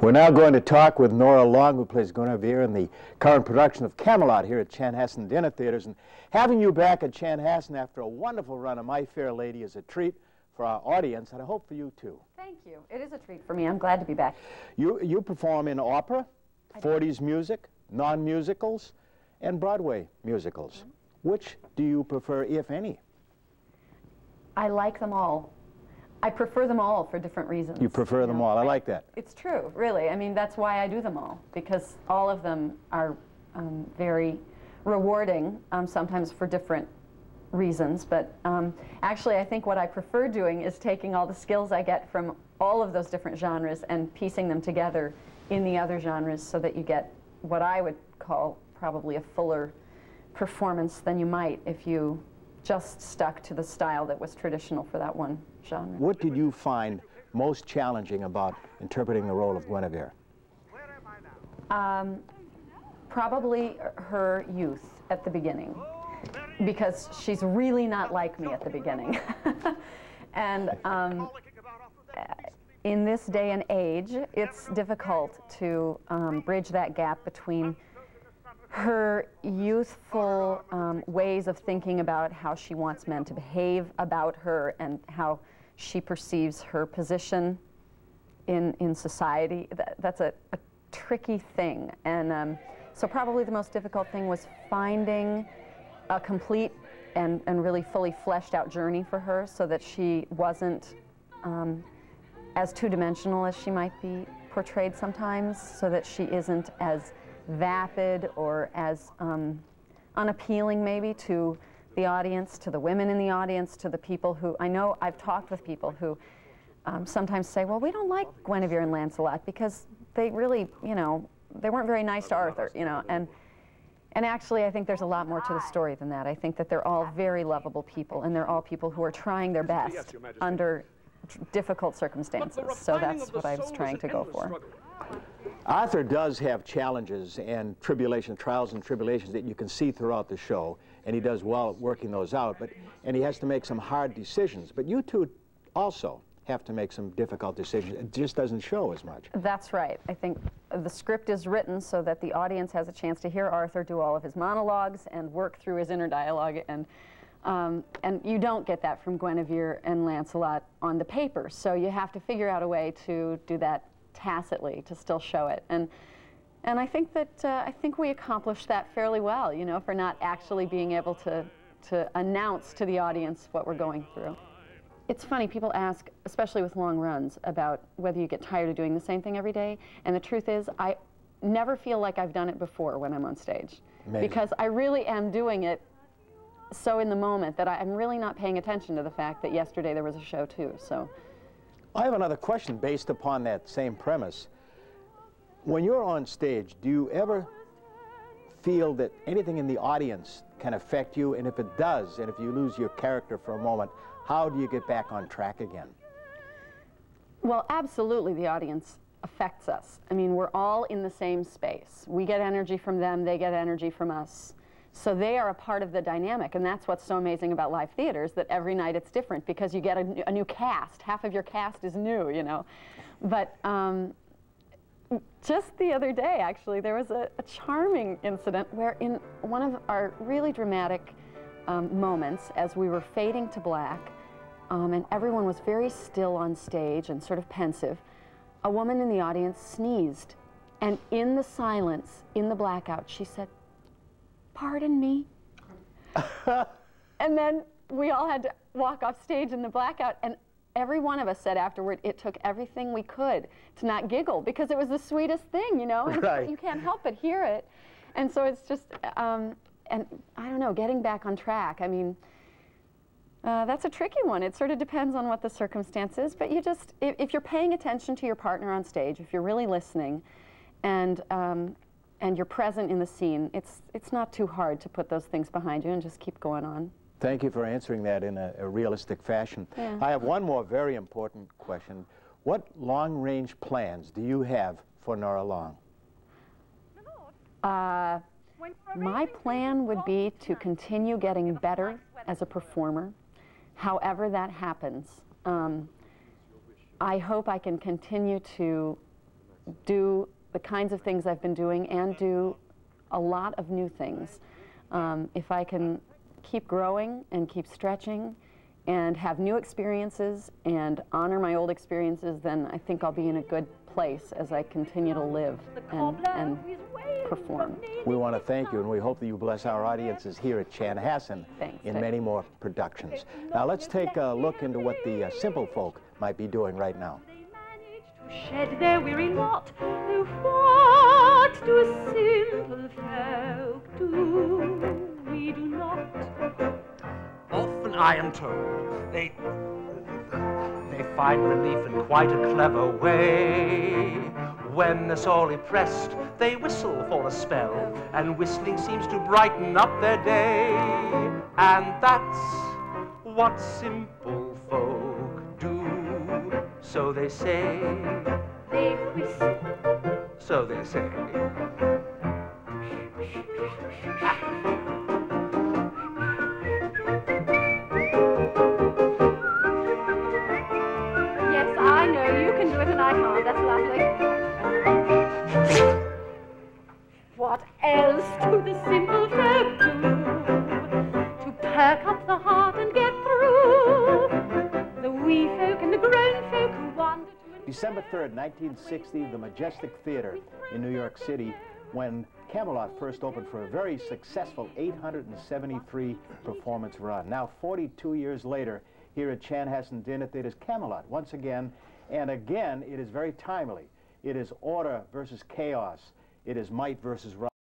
We're now going to talk with Norah Long, who plays Guenevere in the current production of Camelot here at Chanhassen Dinner Theatres. And having you back at Chanhassen after a wonderful run of My Fair Lady is a treat for our audience, and I hope for you too. Thank you. It is a treat for me. I'm glad to be back. You perform in opera, 40s music, non-musicals, and Broadway musicals. Mm-hmm. Which do you prefer, if any? I like them all. I prefer them all for different reasons. You prefer them all. I like that. It's true, really. I mean, that's why I do them all, because all of them are very rewarding, sometimes for different reasons. But actually, I think what I prefer doing is taking all the skills I get from all of those different genres and piecing them together in the other genres so that you get what I would call probably a fuller performance than you might if you just stuck to the style that was traditional for that one genre. What did you find most challenging about interpreting the role of Guenevere? Probably her youth at the beginning, because she's really not like me at the beginning. And in this day and age, it's difficult to bridge that gap between her youthful ways of thinking about how she wants men to behave about her and how she perceives her position in society. That's a tricky thing. And so probably the most difficult thing was finding a complete and really fully fleshed out journey for her so that she wasn't as two-dimensional as she might be portrayed sometimes, so that she isn't as vapid or as unappealing maybe to the audience, to the women in the audience, to the people who, I know I've talked with people who sometimes say, well, we don't like Guenevere and Lancelot because they really, you know, they weren't very nice to Arthur, you know, and actually I think there's a lot more to the story than that. I think that they're all very lovable people, and they're all people who are trying their best under difficult circumstances, so that's what I was trying to go for. Arthur does have challenges and tribulations, trials and tribulations that you can see throughout the show, and he does well at working those out, and he has to make some hard decisions. But you two also have to make some difficult decisions. It just doesn't show as much. That's right. I think the script is written so that the audience has a chance to hear Arthur do all of his monologues and work through his inner dialogue, and you don't get that from Guenevere and Lancelot on the paper, so you have to figure out a way to do that tacitly, to still show it. And I think that I think we accomplished that fairly well, you know, for not actually being able to announce to the audience what we're going through. It's funny, people ask, especially with long runs, about whether you get tired of doing the same thing every day, and the truth is I never feel like I've done it before when I'm on stage. Amazing. Because I really am doing it so in the moment that I'm really not paying attention to the fact that yesterday there was a show too. So I have another question based upon that same premise. When you're on stage, do you ever feel that anything in the audience can affect you? And if it does, and if you lose your character for a moment, how do you get back on track again? Well, absolutely the audience affects us. I mean, we're all in the same space. We get energy from them, they get energy from us. So they are a part of the dynamic, and that's what's so amazing about live theaters, that every night it's different because you get a new cast. Half of your cast is new, you know. But just the other day, actually, there was a charming incident where in one of our really dramatic moments, as we were fading to black, and everyone was very still on stage and sort of pensive, a woman in the audience sneezed. And in the silence, in the blackout, she said, "Pardon me." And then we all had to walk off stage in the blackout, and every one of us said afterward, it took everything we could to not giggle, because it was the sweetest thing, you know, and right. You can't help but hear it. And so it's just, and I don't know, getting back on track, I mean, that's a tricky one. It sort of depends on what the circumstance is, but you just, if you're paying attention to your partner on stage, if you're really listening, and you're present in the scene, it's not too hard to put those things behind you and just keep going on. Thank you for answering that in a realistic fashion. Yeah. I have one more very important question. What long-range plans do you have for Norah Long? My plan would be to continue getting better as a performer, however that happens. I hope I can continue to do the kinds of things I've been doing and do a lot of new things. If I can keep growing and keep stretching and have new experiences and honor my old experiences, then I think I'll be in a good place as I continue to live and perform. We want to thank you, and we hope that you bless our audiences here at Chanhassen in many more productions. Now let's take a look into what the simple folk might be doing right now. Shed their weary lot, oh, what do simple folk do? We do not. Often I am told they find relief in quite a clever way. When they're sorely pressed, they whistle for a spell, and whistling seems to brighten up their day. And that's what simple folk do. So they say. They whistle. So they say. Yes, I know, you can do it and I can't. That's lovely. What else do the simple folk do to perk up the heart and get through? The wee folk and the grown folk who wander to... December 3rd, 1960, the Majestic Theater in New York City, when Camelot first opened for a very successful 873 performance run. Now, 42 years later, here at Chanhassen Dinner Theatres, Camelot, once again, and again, it is very timely. It is order versus chaos. It is might versus right.